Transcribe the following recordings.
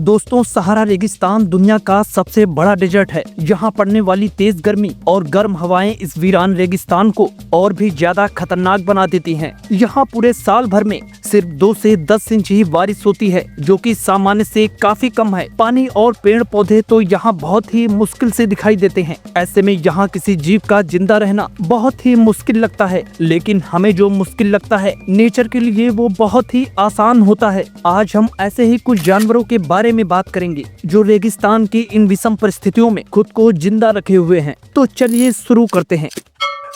दोस्तों, सहारा रेगिस्तान दुनिया का सबसे बड़ा डेजर्ट है। यहाँ पड़ने वाली तेज गर्मी और गर्म हवाएं इस वीरान रेगिस्तान को और भी ज्यादा खतरनाक बना देती हैं। यहाँ पूरे साल भर में सिर्फ 2 से 10 इंच ही बारिश होती है, जो कि सामान्य से काफी कम है। पानी और पेड़ पौधे तो यहाँ बहुत ही मुश्किल से दिखाई देते हैं। ऐसे में यहाँ किसी जीव का जिंदा रहना बहुत ही मुश्किल लगता है, लेकिन हमें जो मुश्किल लगता है नेचर के लिए वो बहुत ही आसान होता है। आज हम ऐसे ही कुछ जानवरों के बारे में बात करेंगे जो रेगिस्तान की इन विषम परिस्थितियों में खुद को जिंदा रखे हुए हैं। तो चलिए शुरू करते हैं।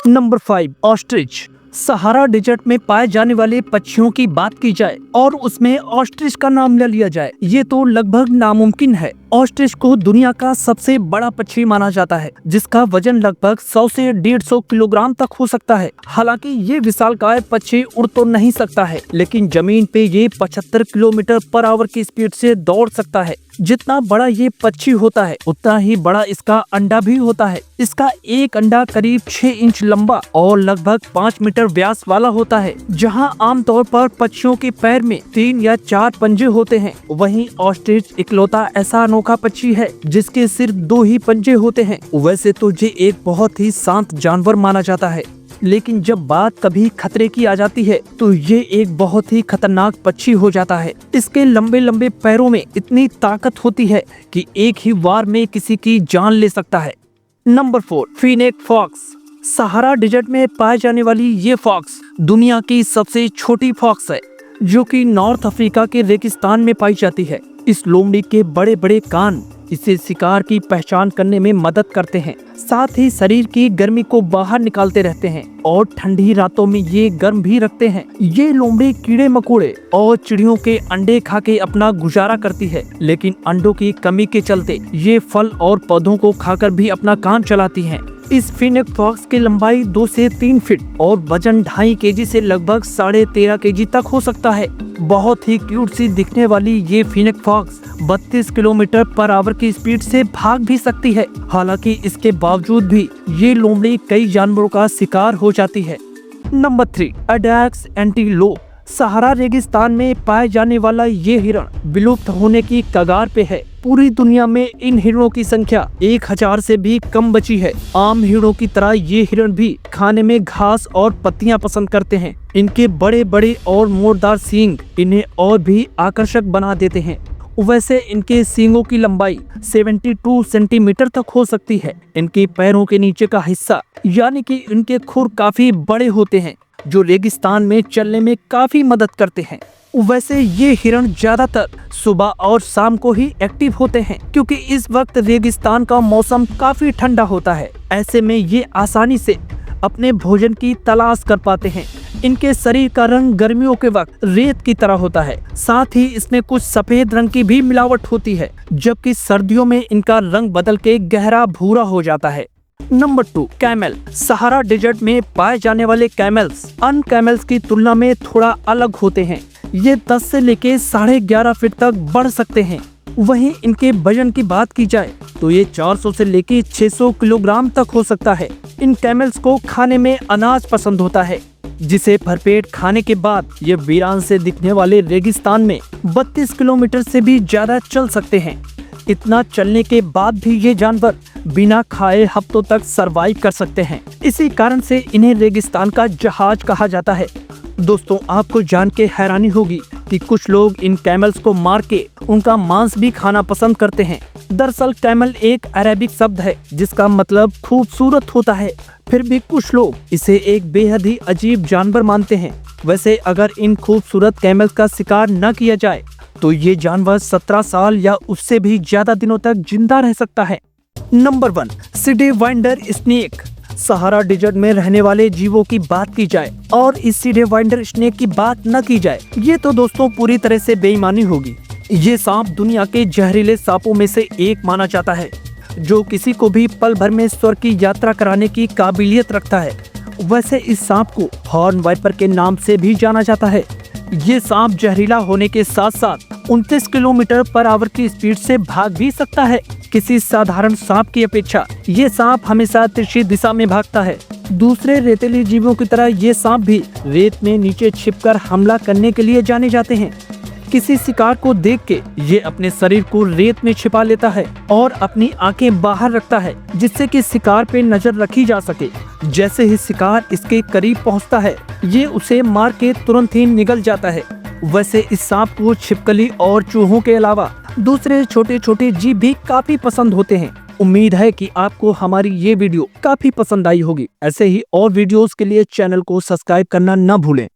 Number 5, ostrich. सहारा डेजर्ट में पाए जाने वाले पक्षियों की बात की जाए और उसमें ऑस्ट्रिच का नाम ले लिया जाए, ये तो लगभग नामुमकिन है। ऑस्ट्रिच को दुनिया का सबसे बड़ा पक्षी माना जाता है, जिसका वजन लगभग 100 से 150 किलोग्राम तक हो सकता है। हालांकि ये विशालकाय पक्षी उड़ तो नहीं सकता है, लेकिन जमीन पे ये 75 किलोमीटर पर आवर की स्पीड से दौड़ सकता है। जितना बड़ा ये पक्षी होता है, उतना ही बड़ा इसका अंडा भी होता है। इसका एक अंडा करीब 6 इंच लंबा और लगभग 5 मीटर व्यास वाला होता है। जहां आमतौर पर पक्षियों के पैर में 3 या 4 पंजे होते हैं, वहीं ऑस्ट्रिच इकलौता ऐसा अनोखा पक्षी है जिसके सिर्फ 2 ही पंजे होते हैं। वैसे तो ये एक बहुत ही शांत जानवर माना जाता है, लेकिन जब बात कभी खतरे की आ जाती है तो ये एक बहुत ही खतरनाक पक्षी हो जाता है। इसके लंबे लंबे पैरों में इतनी ताकत होती है कि एक ही वार में किसी की जान ले सकता है। Number 4, fennec fox. Sahara desert में पाए जाने वाली ये फॉक्स दुनिया की सबसे छोटी फॉक्स है, जो कि नॉर्थ अफ्रीका के रेगिस्तान में पाई जाती है। इस लोमड़ी के बड़े बड़े कान इसे शिकार की पहचान करने में मदद करते हैं। साथ ही शरीर की गर्मी को बाहर निकालते रहते हैं और ठंडी रातों में ये गर्म भी रखते हैं। ये लोमड़ी कीड़े मकोड़े और चिड़ियों के अंडे खा के अपना गुजारा करती है, लेकिन अंडों की कमी के चलते ये फल और पौधों को खाकर भी अपना काम चलाती हैं। इस फीनेक फॉक्स की लंबाई 2 से 3 फीट और वजन 2.5 केजी से लगभग 13.5 केजी तक हो सकता है। बहुत ही क्यूट सी दिखने वाली ये फीनेक फॉक्स 32 किलोमीटर पर आवर की स्पीड से भाग भी सकती है। हालांकि इसके बावजूद भी ये लोमड़ी कई जानवरों का शिकार हो जाती है। Number 3, addax antelope. सहारा रेगिस्तान में पाए जाने वाला ये हिरण विलुप्त होने की कगार पे है। पूरी दुनिया में इन हिरणों की संख्या 1000 से भी कम बची है। आम हिरणों की तरह ये हिरण भी खाने में घास और पत्तियां पसंद करते हैं। इनके बड़े बड़े और मोड़दार सींग इन्हें और भी आकर्षक बना देते हैं। वैसे इनके सींगों की लंबाई 72 सेंटीमीटर तक हो सकती है। इनके पैरों के नीचे का हिस्सा यानी कि इनके खुर काफी बड़े होते हैं, जो रेगिस्तान में चलने में काफी मदद करते हैं। वैसे ये हिरण ज्यादातर सुबह और शाम को ही एक्टिव होते हैं, क्योंकि इस वक्त रेगिस्तान का मौसम काफी ठंडा होता है। ऐसे में ये आसानी से अपने भोजन की तलाश कर पाते हैं। इनके शरीर का रंग गर्मियों के वक्त रेत की तरह होता है। साथ ही इसमें कुछ सफेद रंग की भी मिलावट होती है, जबकि सर्दियों में इनका रंग बदल के गहरा भूरा हो जाता है। Number 2, camel. सहारा डेजर्ट में पाए जाने वाले कैमल्स अन्य कैमल्स की तुलना में थोड़ा अलग होते हैं। ये 10 से लेके 11.5 फीट तक बढ़ सकते हैं। वहीं इनके वजन की बात की जाए तो ये 400 से लेके 600 किलोग्राम तक हो सकता है। इन कैमल्स को खाने में अनाज पसंद होता है, जिसे भरपेट खाने के बाद ये वीरान से दिखने वाले रेगिस्तान में 32 किलोमीटर से भी ज्यादा चल सकते हैं। इतना चलने के बाद भी ये जानवर बिना खाए हफ्तों तक सरवाइव कर सकते हैं। इसी कारण से इन्हें रेगिस्तान का जहाज कहा जाता है। दोस्तों, आपको जान के हैरानी होगी कि कुछ लोग इन कैमल्स को मार के उनका मांस भी खाना पसंद करते हैं। दरअसल कैमल एक अरेबिक शब्द है जिसका मतलब खूबसूरत होता है। फिर भी कुछ लोग इसे एक बेहद ही अजीब जानवर मानते हैं। वैसे अगर इन खूबसूरत कैमल का शिकार न किया जाए तो ये जानवर 17 साल या उससे भी ज्यादा दिनों तक जिंदा रह सकता है। Number 1, sidewinder snake. Sahara desert में रहने वाले जीवों की बात की जाए और इस सिडेवाइंडर स्नेक की बात न की जाए, ये तो दोस्तों पूरी तरह से बेईमानी होगी। ये सांप दुनिया के जहरीले सांपों में से एक माना जाता है, जो किसी को भी पल भर में स्वर्ग की यात्रा कराने की काबिलियत रखता है। वैसे इस सांप को हॉर्न वाइपर के नाम से भी जाना जाता है। ये सांप जहरीला होने के साथ साथ 29 किलोमीटर पर आवर की स्पीड से भाग भी सकता है। किसी साधारण सांप की अपेक्षा ये सांप हमेशा तिरछी दिशा में भागता है। दूसरे रेतीले जीवों की तरह ये सांप भी रेत में नीचे छिपकर हमला करने के लिए जाने जाते हैं। किसी शिकार को देख के ये अपने शरीर को रेत में छिपा लेता है और अपनी आंखें बाहर रखता है, जिससे कि शिकार पे नजर रखी जा सके। जैसे ही शिकार इसके करीब पहुंचता है, ये उसे मार के तुरंत ही निगल जाता है। वैसे इस सांप को छिपकली और चूहों के अलावा दूसरे छोटे छोटे जीव भी काफी पसंद होते हैं। उम्मीद है कि आपको हमारी ये वीडियो काफी पसंद आई होगी। ऐसे ही और वीडियोस के लिए चैनल को सब्सक्राइब करना न भूलें।